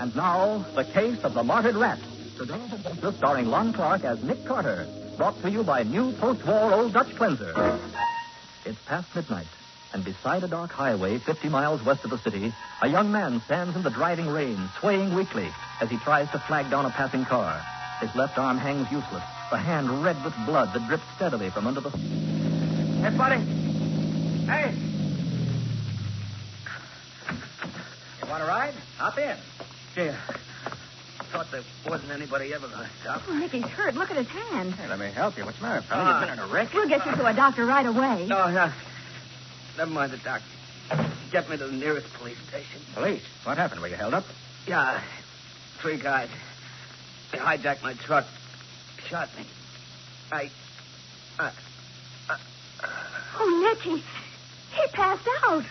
And now, the case of the martyred rat. Today's adventure starring Lon Clark as Nick Carter. Brought to you by new post-war Old Dutch cleanser. It's past midnight, and beside a dark highway 50 miles west of the city, a young man stands in the driving rain, swaying weakly as he tries to flag down a passing car. His left arm hangs useless, the hand red with blood that drips steadily from under the... Hey, buddy. Hey. You want a ride? Hop in. Gee, thought there wasn't anybody ever going to stop. Oh, Nicky's hurt. Look at his hand. Hey, let me help you. What's the matter, fella? You've been in a wreck? We'll get you to a doctor right away. Oh, no. Never mind the doctor. Get me to the nearest police station. Police? What happened? Were you held up? Yeah. 3 guys. They hijacked my truck. Shot me. Oh, Nicky. He passed out.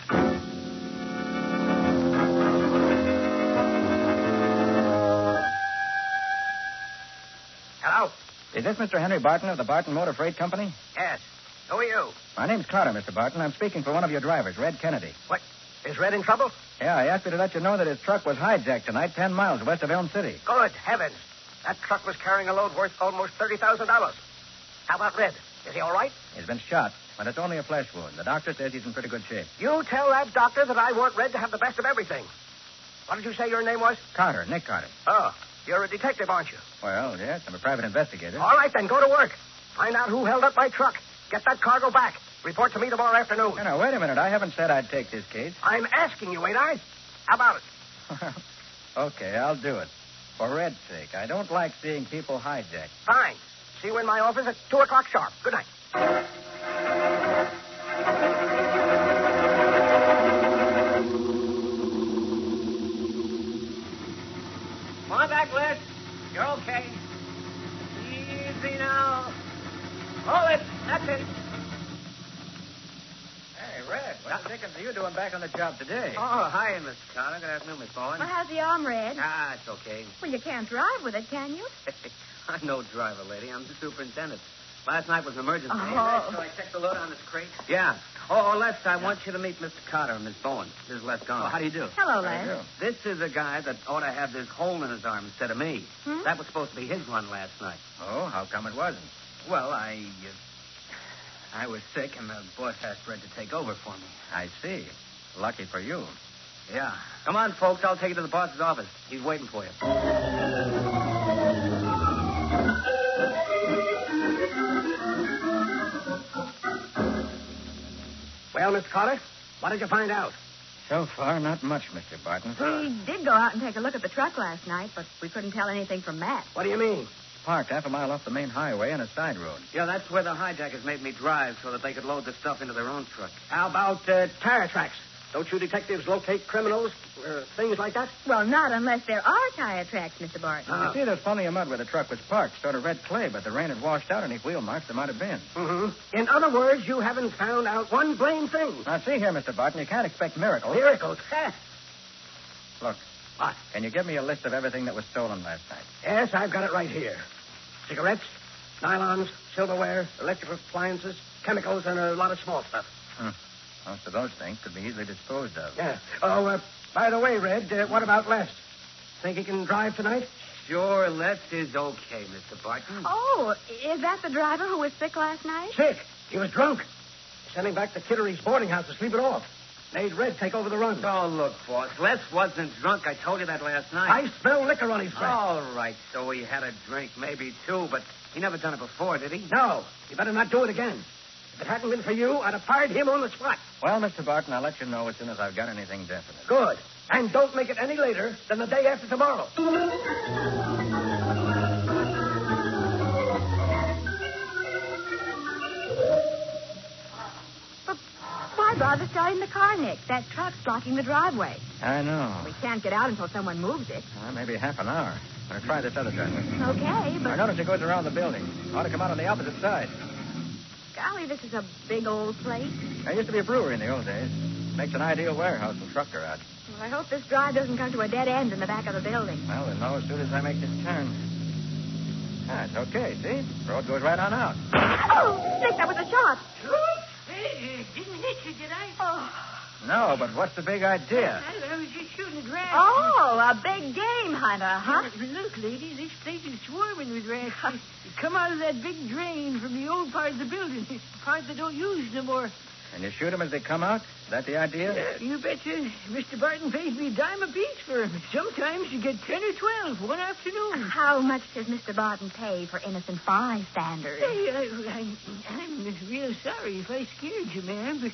Hello? Is this Mr. Henry Barton of the Barton Motor Freight Company? Yes. Who are you? My name's Carter, Mr. Barton. I'm speaking for one of your drivers, Red Kennedy. What? Is Red in trouble? Yeah, I asked you to let you know that his truck was hijacked tonight 10 miles west of Elm City. Good heavens. That truck was carrying a load worth almost $30,000. How about Red? Is he all right? He's been shot, but it's only a flesh wound. The doctor says he's in pretty good shape. You tell that doctor that I want Red to have the best of everything. What did you say your name was? Carter, Nick Carter. Oh, you're a detective, aren't you? Well, yes, I'm a private investigator. All right, then, go to work. Find out who held up my truck. Get that cargo back. Report to me tomorrow afternoon. No, wait a minute. I haven't said I'd take this case. I'm asking you, ain't I? How about it? Okay, I'll do it. For Red's sake. I don't like seeing people hijacked. Fine. See you in my office at 2 o'clock sharp. Good night. Come on back, Liz. You're okay. Easy now. Hold it. That's it. Hey, Red, what the dickens are you doing back on the job today? Oh, hi, Miss Carter. Good afternoon, Miss Bowen. Well, how's the arm, Red? It's okay. Well, you can't drive with it, can you? I'm no driver, lady. I'm the superintendent. Last night was an emergency. Oh. So I checked the load on this crate? Yeah. Oh, Les, I want you to meet Mr. Carter and Miss Bowen. This is Les Gone. Oh, how do you do? Hello, How do you Les. do? This is a guy that ought to have this hole in his arm instead of me. Hmm? That was supposed to be his run last night. Oh, how come it wasn't? Well, I was sick, and the boss asked Red to take over for me. I see. Lucky for you. Yeah. Come on, folks. I'll take you to the boss's office. He's waiting for you. Well, Mr. Carter, what did you find out? So far, not much, Mr. Barton. We did go out and take a look at the truck last night, but we couldn't tell anything from that. What do you mean? Parked half a mile off the main highway on a side road. Yeah, that's where the hijackers made me drive so that they could load the stuff into their own truck. How about tire tracks? Don't you detectives locate criminals or things like that? Well, not unless there are tire tracks, Mr. Barton. You see, there's plenty of mud where the truck was parked, sort of red clay, but the rain had washed out any wheel marks there might have been. Mm-hmm. In other words, you haven't found out one blame thing. Now, see here, Mr. Barton, you can't expect miracles. Miracles? Look, What? can you give me a list of everything that was stolen last night? Yes, I've got it right here. Cigarettes, nylons, silverware, electrical appliances, chemicals, and a lot of small stuff. Most of those things could be easily disposed of. Yeah. Oh, by the way, Red, what about Les? Think he can drive tonight? Sure, Les is okay, Mr. Barton. Oh, is that the driver who was sick last night? Sick. He was drunk. Sent him back to Kittery's boarding house to sleep it off. Made Red take over the run. Oh, look, boss. Les wasn't drunk. I told you that last night. I smell liquor on his breath. All right, so he had a drink, maybe two, but he never done it before, did he? No. You better not do it again. If it hadn't been for you, I'd have fired him on the spot. Well, Mr. Barton, I'll let you know as soon as I've got anything definite. Good. And don't make it any later than the day after tomorrow. But why bother starting the car, Nick? That truck's blocking the driveway. I know. We can't get out until someone moves it. Maybe half an hour. I'm going to try this other driveway. Okay, I but... notice it goes around the building. Ought to come out on the opposite side. Golly, this is a big old place. There used to be a brewery in the old days. Makes an ideal warehouse and truck garage. Well, I hope this drive doesn't come to a dead end in the back of the building. Well, we'll know as soon as I make this turn. It's okay, see? Road goes right on out. Oh, Nick, that was a shot. Hey, didn't hit you, did I? Oh, No, but what's the big idea? I was just shooting at rats. Oh, a big game hunter, huh? Look, lady, this place is swarming with rats. They come out of that big drain from the old part of the building, the part they don't use no more. And you shoot them as they come out? Is that the idea? Yeah, you betcha. Mr. Barton pays me a dime apiece for 'em. Sometimes you get 10 or 12 one afternoon. How much does Mr. Barton pay for innocent bystanders? Hey, I'm real sorry if I scared you, ma'am. But,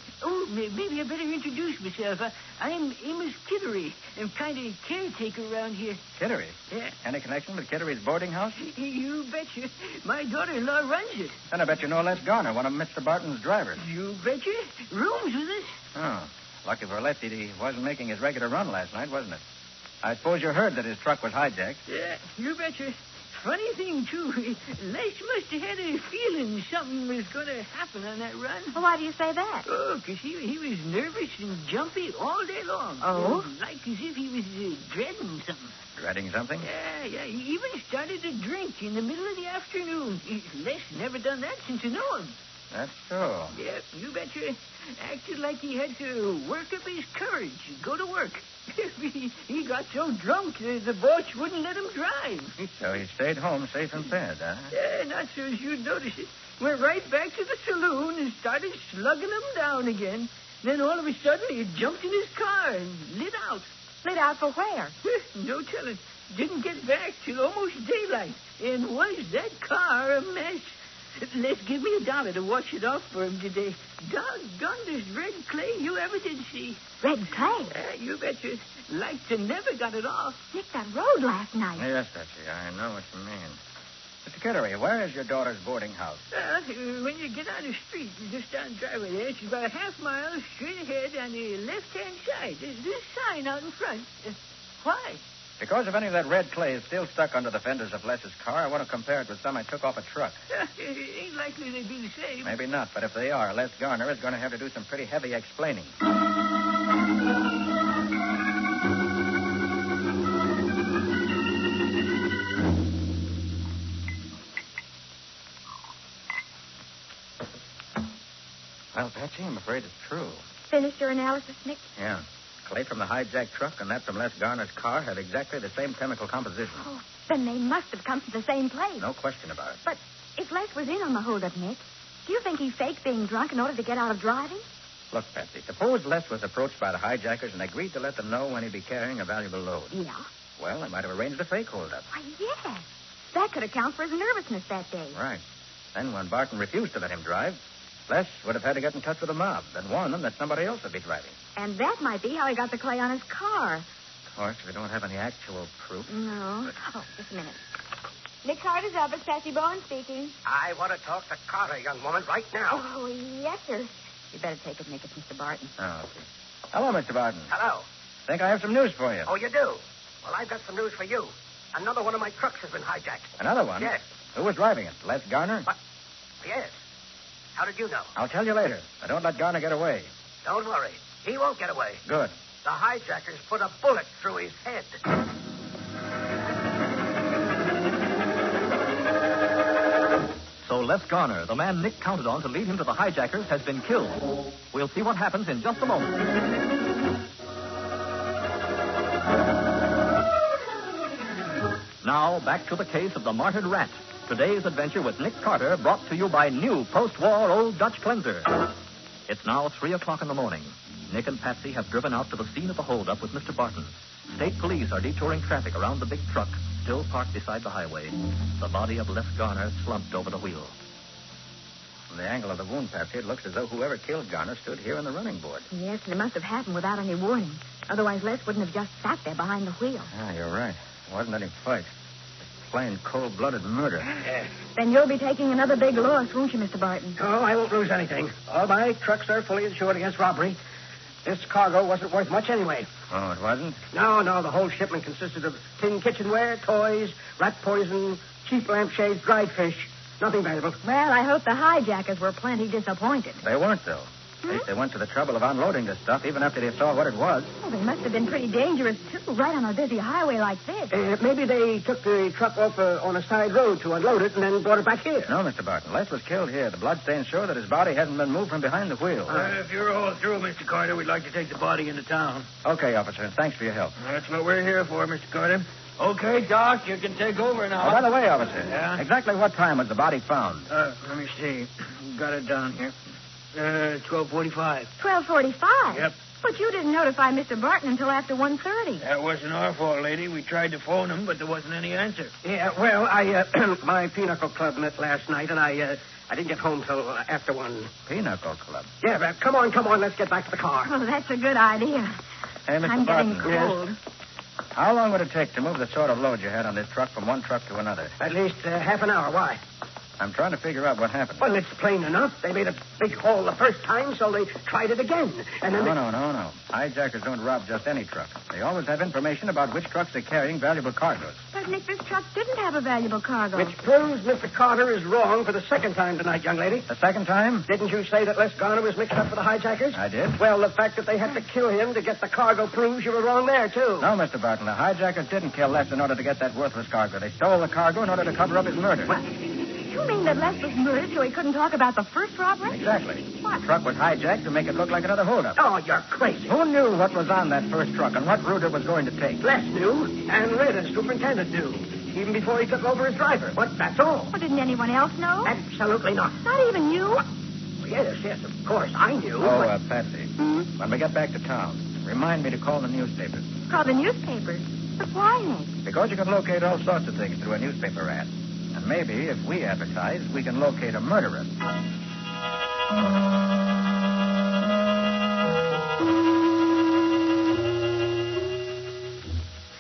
maybe I better introduce myself. I'm Amos Kittery. I'm kind of caretaker around here. Kittery? Yeah. Any connection with Kittery's boarding house? You betcha. My daughter-in-law runs it. Then I bet you know Les Garner, one of Mr. Barton's drivers. You betcha. Rooms with us. Oh. Lucky for Les, he wasn't making his regular run last night, wasn't it? I suppose you heard that his truck was hijacked. Yeah, you betcha. Funny thing, too. Les must have had a feeling something was going to happen on that run. Well, why do you say that? Oh, because he was nervous and jumpy all day long. Oh? Like as if he was dreading something. Dreading something? Yeah. He even started to drink in the middle of the afternoon. Les never done that since I know him. That's so. Yeah, you betcha. Acted like he had to work up his courage and go to work. He got so drunk the boss wouldn't let him drive. So he stayed home safe and fed, huh? Yeah, not so as you'd notice it. Went right back to the saloon and started slugging them down again. Then all of a sudden he jumped in his car and lit out. Lit out for where? No telling. Didn't get back till almost daylight. And was that car a mess? Let's give me $1 to wash it off for him today. Doggone red clay you ever did see. Red clay? You betcha. Like to never got it off. Nick, that road last night. Yes, Betsy, I know what you mean. Mr. Kittery, where is your daughter's boarding house? When you get on the street, just down the driveway there, it's about a half-mile straight ahead on the left-hand side. There's this sign out in front. Why? Because if any of that red clay is still stuck under the fenders of Les's car, I want to compare it with some I took off a truck. It ain't likely they'd be the same. Maybe not, but if they are, Les Garner is going to have to do some pretty heavy explaining. Well, Patsy, I'm afraid it's true. Finished your analysis, Nick? Yeah. Clay from the hijacked truck and that from Les Garner's car had exactly the same chemical composition. Oh, then they must have come from the same place. No question about it. But if Les was in on the holdup, Nick, do you think he faked being drunk in order to get out of driving? Look, Patsy, suppose Les was approached by the hijackers and agreed to let them know when he'd be carrying a valuable load. Yeah. Well, they might have arranged a fake holdup. Why, yes. That could account for his nervousness that day. Right. Then when Barton refused to let him drive, Les would have had to get in touch with the mob and warn them that somebody else would be driving. And that might be how he got the clay on his car. Of course, we don't have any actual proof. No. But... Oh, just a minute. Nick Carter's up. It's Patsy Bowen speaking. I want to talk to Carter, young woman, right now. Oh, yes, sir. You better take it, Nick. It's Mr. Barton. Oh, okay. Hello, Mr. Barton. Hello. Think I have some news for you. Oh, you do? Well, I've got some news for you. Another one of my trucks has been hijacked. Another one? Yes. Who was driving it? Les Garner? What? Yes. How did you know? I'll tell you later. I don't let Garner get away. Don't worry. He won't get away. Good. The hijackers put a bullet through his head. So Les Garner, the man Nick counted on to lead him to the hijackers, has been killed. We'll see what happens in just a moment. Now, back to the case of the martyred rat. Today's adventure with Nick Carter, brought to you by new post-war Old Dutch Cleanser. It's now 3 o'clock in the morning. Nick and Patsy have driven out to the scene of the holdup with Mr. Barton. State police are detouring traffic around the big truck, still parked beside the highway. The body of Les Garner slumped over the wheel. From the angle of the wound, Patsy, it looks as though whoever killed Garner stood here on the running board. Yes, and it must have happened without any warning. Otherwise, Les wouldn't have just sat there behind the wheel. Ah, you're right. There wasn't any fight. Plain, cold-blooded murder. Yes. Then you'll be taking another big loss, won't you, Mr. Barton? Oh, I won't lose anything. All my trucks are fully insured against robbery. This cargo wasn't worth much anyway. Oh, it wasn't? No, the whole shipment consisted of tin kitchenware, toys, rat poison, cheap lampshades, dried fish. Nothing valuable. Well, I hope the hijackers were plenty disappointed. They weren't, though. At least they went to the trouble of unloading the stuff, even after they saw what it was. Well, they must have been pretty dangerous, too, right on a busy highway like this. Maybe they took the truck off on a side road to unload it and then brought it back here. No, Mr. Barton. Les was killed here. The bloodstains show that his body hasn't been moved from behind the wheel. If you're all through, Mr. Carter, we'd like to take the body into town. Okay, officer. Thanks for your help. That's what we're here for, Mr. Carter. Okay, Doc, you can take over now. Oh, by the way, officer. Yeah? Exactly what time was the body found? Let me see. Got it down here. 12:45. 12:45? Yep. But you didn't notify Mr. Barton until after 1:30. That wasn't our fault, lady. We tried to phone him, but there wasn't any answer. Yeah, well, my pinochle club met last night, and I didn't get home till after 1. Pinochle Club. Yeah, but come on, let's get back to the car. Oh, that's a good idea. Hey, Mr. I'm Barton. getting cold. How long would it take to move the sort of load you had on this truck from one truck to another? At least half an hour. Why? I'm trying to figure out what happened. Well, it's plain enough. They made a big haul the first time, so they tried it again. And then No. Hijackers don't rob just any truck. They always have information about which trucks are carrying valuable cargoes. But, Nick, this truck didn't have a valuable cargo. Which proves Mr. Carter is wrong for the second time tonight, young lady. The second time? Didn't you say that Les Garner was mixed up with the hijackers? I did. Well, the fact that they had to kill him to get the cargo proves you were wrong there, too. No, Mr. Barton. The hijackers didn't kill Les in order to get that worthless cargo. They stole the cargo in order to cover up his murder. What? You mean that Les was murdered so he couldn't talk about the first robbery? Exactly. What? The truck was hijacked to make it look like another holdup. Oh, you're crazy. Who knew what was on that first truck and what route it was going to take? Les knew, and Red, as superintendent, knew. Even before he took over as driver. But that's all. Well, didn't anyone else know? Absolutely not. Not even you? Yes, of course, I knew. Oh, Patsy, Hmm? when we get back to town, remind me to call the newspapers. Call the newspapers. But why, Nick? Because you can locate all sorts of things through a newspaper ad. And maybe, if we advertise, we can locate a murderer.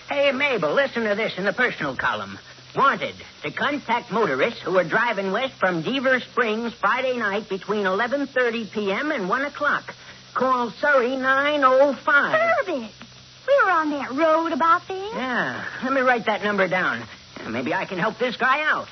Hey, Mabel, listen to this in the personal column. Wanted to contact motorists who are driving west from Deaver Springs Friday night between 11:30 p.m. and 1 o'clock. Call Surrey 905. Herbie! We were on that road about then. Yeah, let me write that number down. Maybe I can help this guy out.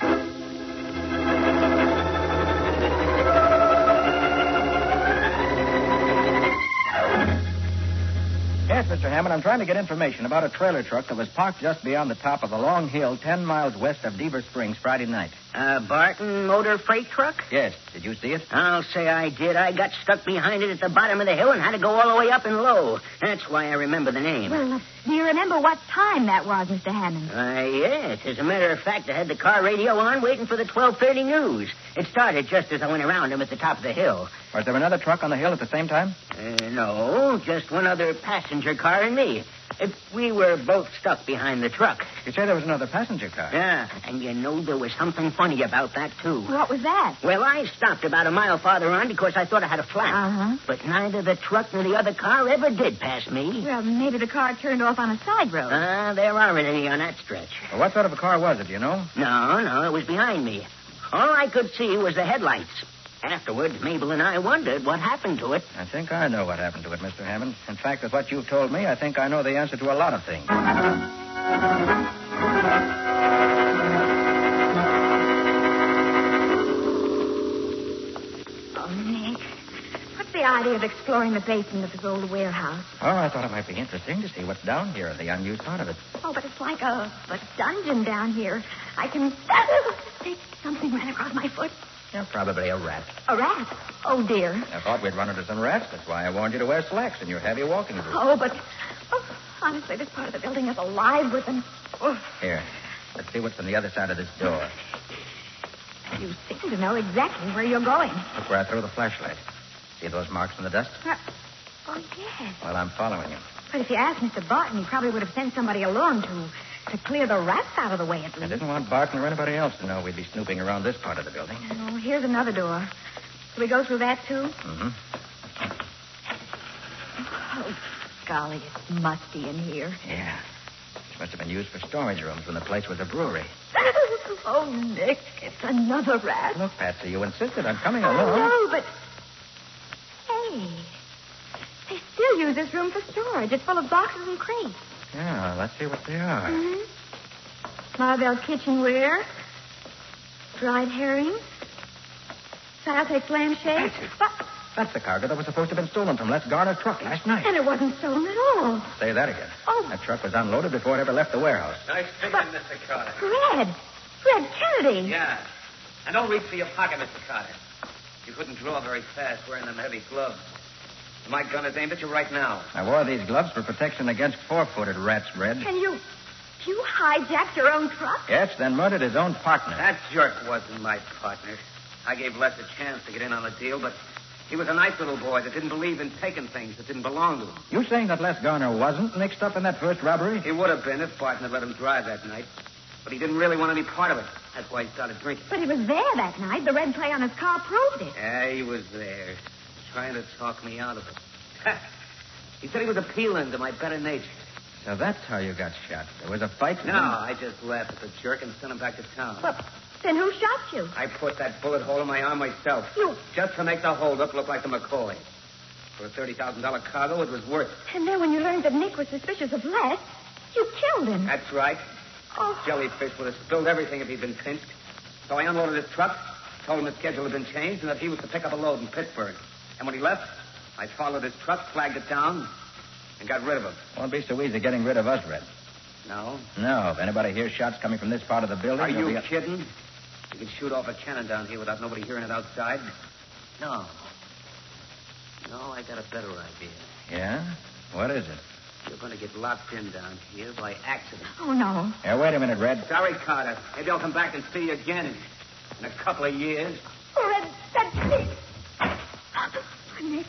Yes, Mr. Hammond, I'm trying to get information about a trailer truck that was parked just beyond the top of a long hill 10 miles west of Deaver Springs Friday night. Barton motor freight truck? Yes. Did you see it? I'll say I did. I got stuck behind it at the bottom of the hill and had to go all the way up and low. That's why I remember the name. Well, do you remember what time that was, Mr. Hammond? Yes. As a matter of fact, I had the car radio on waiting for the 12:30 news. It started just as I went around him at the top of the hill. Was there another truck on the hill at the same time? No, just one other passenger car and me. We were both stuck behind the truck. You say there was another passenger car? Yeah, and you know there was something funny about that, too. What was that? Well, I stopped about a mile farther on because I thought I had a flat. Uh-huh. But neither the truck nor the other car ever did pass me. Well, maybe the car turned off on a side road. There aren't any on that stretch. Well, what sort of a car was it, do you know? No, it was behind me. All I could see was the headlights. Afterwards, Mabel and I wondered what happened to it. I think I know what happened to it, Mr. Hammond. In fact, with what you've told me, I think I know the answer to a lot of things. Oh, Nick. What's the idea of exploring the basement of this old warehouse? Oh, I thought it might be interesting to see what's down here, the unused part of it. Oh, but it's like a dungeon down here. I can... Something ran across my foot. Yeah, probably a rat. A rat? Oh, dear. I thought we'd run into some rats. That's why I warned you to wear slacks in your heavy walking boots. Oh, but... Oh, honestly, this part of the building is alive with them. Oh, Here, let's see what's on the other side of this door. you seem to know exactly where you're going. Look where I threw the flashlight. See those marks in the dust? Oh, yes. Well, I'm following him. But if you asked Mr. Barton, he probably would have sent somebody along to clear the rats out of the way, at I least. didn't want Barton or anybody else to know we'd be snooping around this part of the building. Oh, here's another door. Shall we go through that, too? Mm-hmm. Oh, golly, it's musty in here. Yeah. This must have been used for storage rooms when the place was a brewery. Oh, Nick, it's another rat. Look, Patsy, you insisted on coming I along. know, but... Hey, they still use this room for storage. It's full of boxes and crates. Yeah, let's see what they are. Mm-hmm. Marvell kitchenware, dried herrings, Saltex lampshades. That's the cargo that was supposed to have been stolen from Les Garner's truck last night. And it wasn't stolen at all. Say that again. Oh. That truck was unloaded before it ever left the warehouse. Nice thinking, Mr. Carter. Red Kennedy. Yeah. And don't reach for your pocket, Mr. Carter. You couldn't draw very fast wearing them heavy gloves. My gun is aimed at you right now. I wore these gloves for protection against four-footed rats, Red. And you hijacked your own truck? Yes, then murdered his own partner. That jerk wasn't my partner. I gave Les a chance to get in on the deal, but he was a nice little boy that didn't believe in taking things that didn't belong to him. You saying that Les Garner wasn't mixed up in that first robbery? He would have been if Barton had let him drive that night. But he didn't really want any part of it. That's why he started drinking. But he was there that night. The red clay on his car proved it. Yeah, he was there, trying to talk me out of it. He said he was appealing to my better nature. So that's how you got shot. There was a fight? No, I just laughed at the jerk and sent him back to town. But then who shot you? I put that bullet hole in my arm myself. You... Just to make the holdup look like the McCoy. For a $30,000 cargo, it was worth it. And then when you learned that Nick was suspicious of Les, you killed him. That's right. Oh. Jellyfish would have spilled everything if he'd been pinched. So I unloaded his truck, told him the schedule had been changed, and that he was to pick up a load in Pittsburgh. And when he left, I followed his truck, flagged it down, and got rid of him. Won't be so easy getting rid of us, Red. No? No. If anybody hears shots coming from this part of the building... Are you kidding? You can shoot off a cannon down here without nobody hearing it outside. No. No, I got a better idea. Yeah? What is it? You're going to get locked in down here by accident. Oh, no. Here, wait a minute, Red. Sorry, Carter. Maybe I'll come back and see you again in a couple of years. Oh, Red, that's Nick.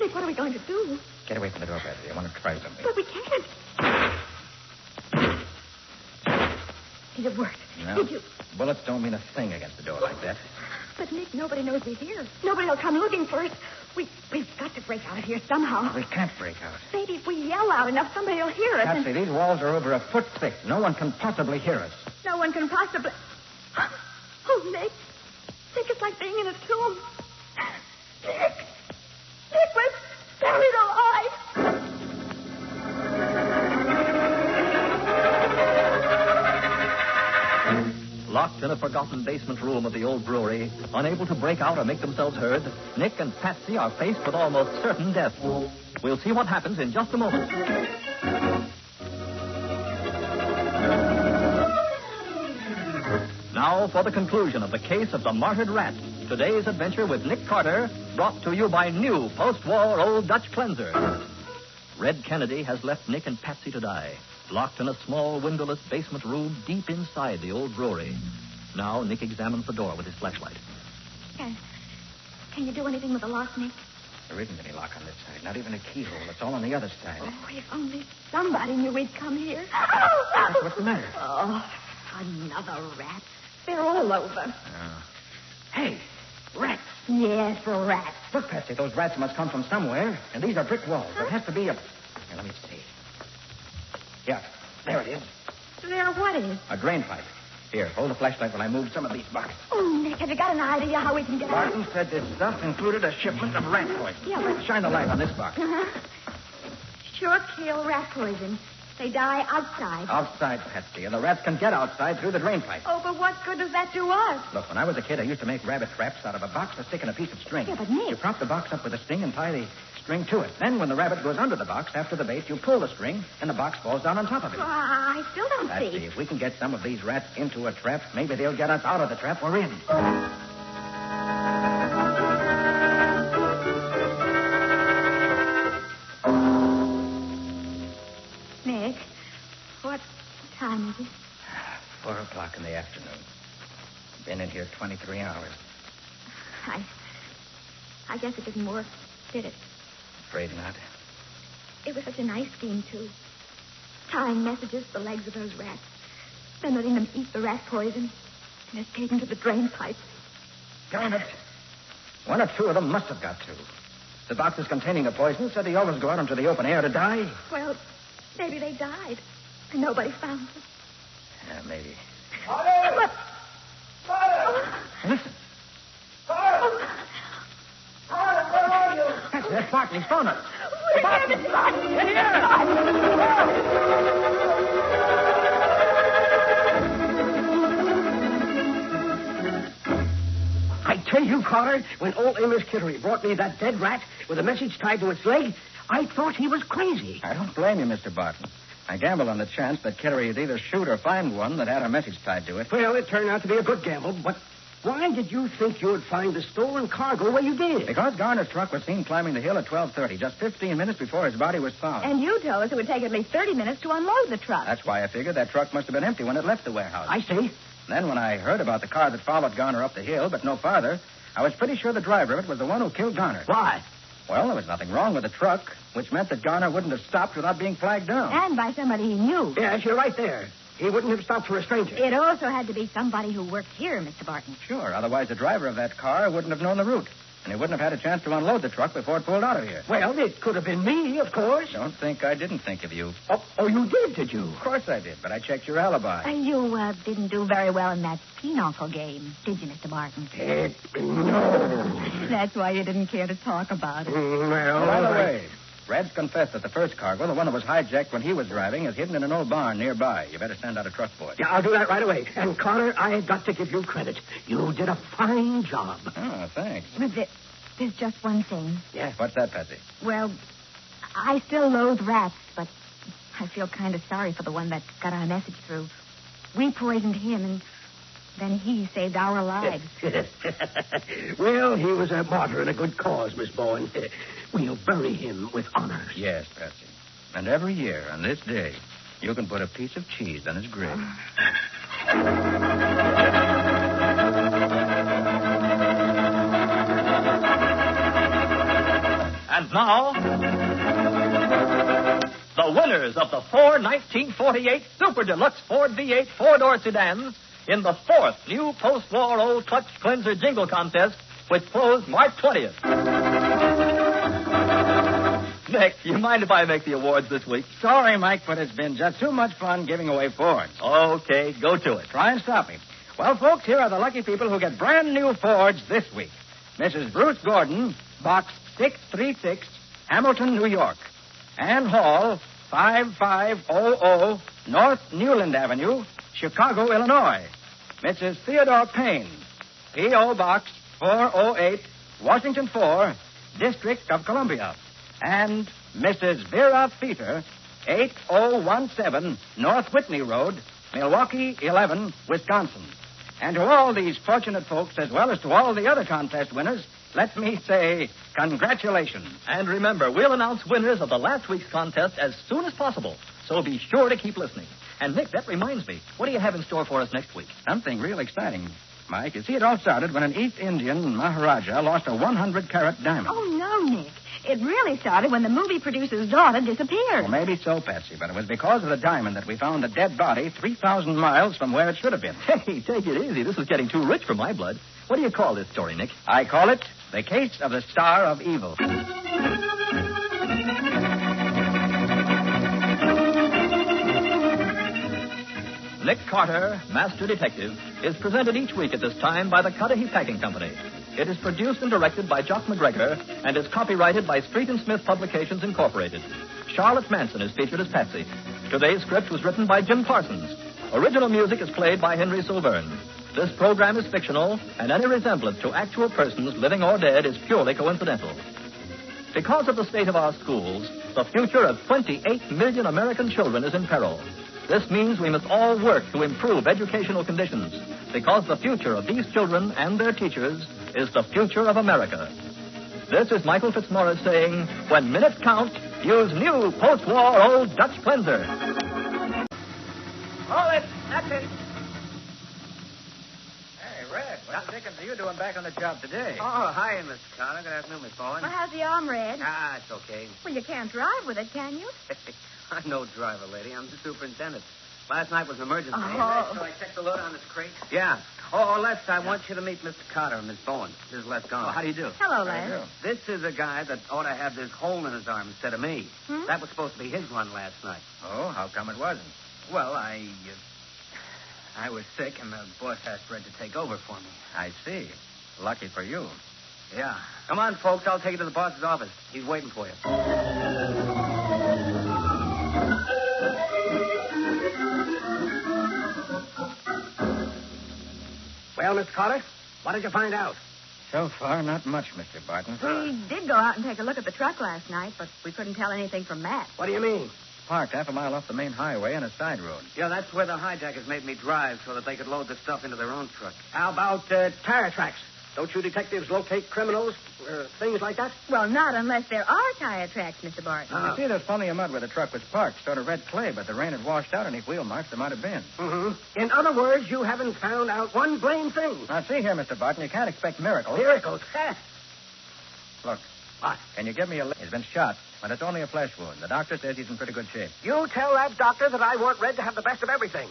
Nick, what are we going to do? Get away from the door, Bradley. I want to try something. But we can't. It worked. No. Did you... Bullets don't mean a thing against the door like that. But, Nick, nobody knows we're here. Nobody will come looking for us. We've got to break out of here somehow. We can't break out. Maybe if we yell loud enough, somebody will hear us. Patsy, these walls are over a foot thick. No one can possibly hear us. No one can possibly... Oh, Nick. Nick, it's like being in a tomb. Nick, we're buried alive. Locked in a forgotten basement room of the old brewery, unable to break out or make themselves heard, Nick and Patsy are faced with almost certain death. We'll see what happens in just a moment. Now for the conclusion of the case of the martyred rat. Today's adventure with Nick Carter, brought to you by new post-war Old Dutch Cleanser. Red Kennedy has left Nick and Patsy to die, locked in a small windowless basement room deep inside the old brewery. Now Nick examines the door with his flashlight. Can you do anything with the lock, Nick? There isn't any lock on this side, not even a keyhole. It's all on the other side. Oh, if only somebody knew we'd come here. What's the matter? Oh, another rat. They're all over. Oh. Hey, rats. Yes, rats. Look, Patsy, those rats must come from somewhere, and these are brick walls. There has to be a... Here, let me see. Yeah, there it is. There what is? A drain pipe. Here, hold the flashlight while I move some of these boxes. Oh, Nick, have you got an idea how we can get out? Barton said this stuff included a shipment of rat poison. Yeah, but... Shine the light on this box. Sure kill rat poison. They die outside. Outside, Patsy, and the rats can get outside through the drain pipe. Oh, but what good does that do us? Look, when I was a kid, I used to make rabbit traps out of a box to stick in a piece of string. Yeah, but Nick... You prop the box up with a string and tie the string to it. Then when the rabbit goes under the box after the bait, you pull the string, and the box falls down on top of it. I still don't Patsy, see. if we can get some of these rats into a trap, maybe they'll get us out of the trap we're in. Nick, what time is it? 4 o'clock in the afternoon. Been in here 23 hours. I guess it didn't work, did it? Afraid not. It was such a nice scheme, too. Tying messages to the legs of those rats. Then letting them eat the rat poison and escaping to the drain pipe. Darn it. One or two of them must have got to. The boxes containing the poison said they always go out into the open air to die. Well, maybe they died. And nobody found them. Yeah, maybe. Carter! But... Carter! Listen. Carter! Carter, where are you? That's Barton. He's phoned us. We're here, Mr. Barton. Get here! I tell you, Carter, when old Amos Kittery brought me that dead rat with a message tied to its leg, I thought he was crazy. I don't blame you, Mr. Barton. I gambled on the chance that Kittery would either shoot or find one that had a message tied to it. Well, it turned out to be a good gamble, but why did you think you'd find the stolen cargo where you did? Because Garner's truck was seen climbing the hill at 12:30, just 15 minutes before his body was found. And you told us it would take at least 30 minutes to unload the truck. That's why I figured that truck must have been empty when it left the warehouse. I see. Then when I heard about the car that followed Garner up the hill, but no farther, I was pretty sure the driver of it was the one who killed Garner. Why? Well, there was nothing wrong with the truck, which meant that Garner wouldn't have stopped without being flagged down. And by somebody he knew. Yes, you're right there. He wouldn't have stopped for a stranger. It also had to be somebody who worked here, Mr. Barton. Sure, otherwise the driver of that car wouldn't have known the route, and he wouldn't have had a chance to unload the truck before it pulled out of here. Well, it could have been me, of course. Don't think I didn't think of you. Oh, you did you? Of course I did, but I checked your alibi. You didn't do very well in that pinochle game, did you, Mr. Barton? No. That's why you didn't care to talk about it. Well, By the way, Red's confessed that the first cargo, the one that was hijacked when he was driving, is hidden in an old barn nearby. You better send out a truck boy. Yeah, I'll do that right away. And, Carter, I've got to give you credit. You did a fine job. Oh, thanks. But there's just one thing. Yeah, what's that, Patsy? Well, I still loathe rats, but I feel kind of sorry for the one that got our message through. We poisoned him, and then he saved our lives. Well, he was a martyr in a good cause, Miss Bowen. We'll bury him with honors. Yes, Patsy. And every year on this day, you can put a piece of cheese on his grave. And now, the winners of the 4 1948 Super Deluxe Ford V8 four-door sedans in the 4th new post-war Old Clutch Cleanser Jingle Contest, which closed March 20th. Nick, you mind if I make the awards this week? Sorry, Mike, but it's been just too much fun giving away Fords. Okay, go to it. Try and stop me. Well, folks, here are the lucky people who get brand new Fords this week. Mrs. Bruce Gordon, Box 636, Hamilton, New York. Ann Hall, 5500 North Newland Avenue, Chicago, Illinois. Mrs. Theodore Payne, P.O. Box 408, Washington 4, District of Columbia. And Mrs. Vera Feeter, 8017 North Whitney Road, Milwaukee 11, Wisconsin. And to all these fortunate folks, as well as to all the other contest winners, let me say congratulations. And remember, we'll announce winners of the last week's contest as soon as possible. So be sure to keep listening. And, Nick, that reminds me. What do you have in store for us next week? Something real exciting, Mike. You see, it all started when an East Indian Maharaja lost a 100-carat diamond. Oh, no, Nick. It really started when the movie producer's daughter disappeared. Well, maybe so, Patsy, but it was because of the diamond that we found a dead body 3,000 miles from where it should have been. Hey, take it easy. This is getting too rich for my blood. What do you call this story, Nick? I call it The Case of the Star of Evil. Nick Carter, Master Detective, is presented each week at this time by the Cudahy Packing Company. It is produced and directed by Jock McGregor and is copyrighted by Street and Smith Publications, Incorporated. Charlotte Manson is featured as Patsy. Today's script was written by Jim Parsons. Original music is played by Henry Silverne. This program is fictional, and any resemblance to actual persons, living or dead, is purely coincidental. Because of the state of our schools, the future of 28 million American children is in peril. This means we must all work to improve educational conditions, because the future of these children and their teachers is the future of America. This is Michael Fitzmaurice saying, when minutes count, use new post-war Old Dutch Cleanser. Hold it. That's it. Hey, Red, what the dickens are you doing back on the job today? Oh, hi, Miss Carter. Good afternoon, Miss Bowen. Well, how's the arm, Red? It's okay. Well, you can't drive with it, can you? I'm no driver, lady. I'm the superintendent. Last night was an emergency. Oh. So I checked the load on this crate. Yeah. Oh, Les, I want you to meet Mr. Carter and Miss Bowen. This is Les Gone. How do you do? Hello, Les. This is a guy that ought to have this hole in his arm instead of me. Hmm? That was supposed to be his run last night. Oh, how come it wasn't? Well, I was sick, and the boss asked Red to take over for me. I see. Lucky for you. Yeah. Come on, folks. I'll take you to the boss's office. He's waiting for you. Well, Mr. Carter, what did you find out? So far, not much, Mr. Barton. We did go out and take a look at the truck last night, but we couldn't tell anything from Matt. What do you mean? Parked half a mile off the main highway on a side road. Yeah, that's where the hijackers made me drive so that they could load the stuff into their own truck. How about tire tracks? Don't you detectives locate criminals, things like that? Well, not unless there are tire tracks, Mr. Barton. You see, there's plenty of mud where the truck was parked, sort of red clay, but the rain had washed out any wheel marks there might have been. Mm-hmm. In other words, you haven't found out one blame thing. Now, see here, Mr. Barton, you can't expect miracles. Miracles? Look. What? Can you give me a lift? He's been shot, but it's only a flesh wound. The doctor says he's in pretty good shape. You tell that doctor that I want Red to have the best of everything.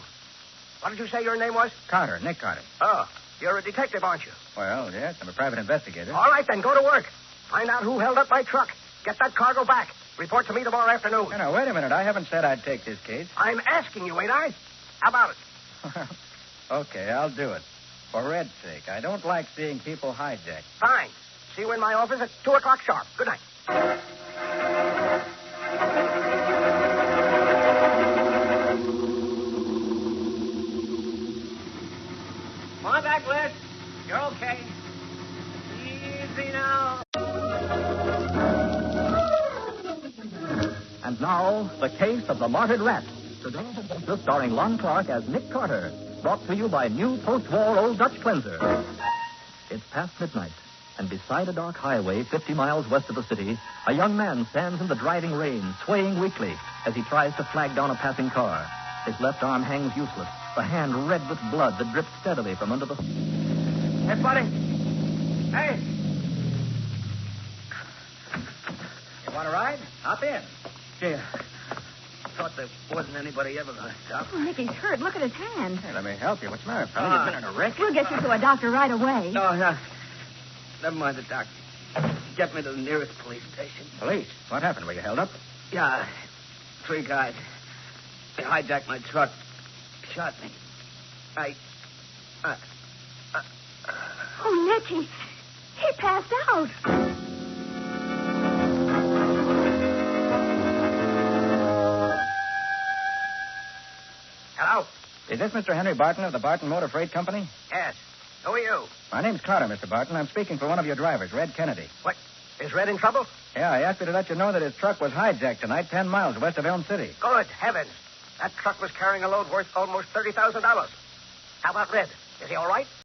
What did you say your name was? Carter, Nick Carter. Oh, you're a detective, aren't you? Well, yes, I'm a private investigator. All right, then, go to work. Find out who held up my truck. Get that cargo back. Report to me tomorrow afternoon. Now, wait a minute. I haven't said I'd take this case. I'm asking you, ain't I? How about it? Okay, I'll do it. For Red's sake. I don't like seeing people hijacked. Fine. See you in my office at 2 o'clock sharp. Good night. Come on back, Les. You're okay. Easy now. And now, the case of the martyred rat. Today's adventure starring Lon Clark as Nick Carter. Brought to you by new post-war Old Dutch cleanser. It's past midnight, and beside a dark highway 50 miles west of the city, a young man stands in the driving rain, swaying weakly as he tries to flag down a passing car. His left arm hangs useless, the hand red with blood that drips steadily from under the... Hey, buddy. Hey. You want a ride? Hop in. Yeah. Thought there wasn't anybody ever going to stop. Oh, Nicky's hurt. Look at his hand. Hey, let me help you. What's the matter, fella? You've been in a wreck? We'll get you to a doctor right away. No, no. Never mind the doctor. Get me to the nearest police station. Police? What happened? Were you held up? Yeah. 3 guys. They hijacked my truck. Shot me. Oh, Nicky. He passed out. Hello? Is this Mr. Henry Barton of the Barton Motor Freight Company? Yes. Who are you? My name's Carter, Mr. Barton. I'm speaking for one of your drivers, Red Kennedy. What? Is Red in trouble? Yeah, I asked you to let you know that his truck was hijacked tonight 10 miles west of Elm City. Good heavens. That truck was carrying a load worth almost $30,000. How about Red? Is he all right?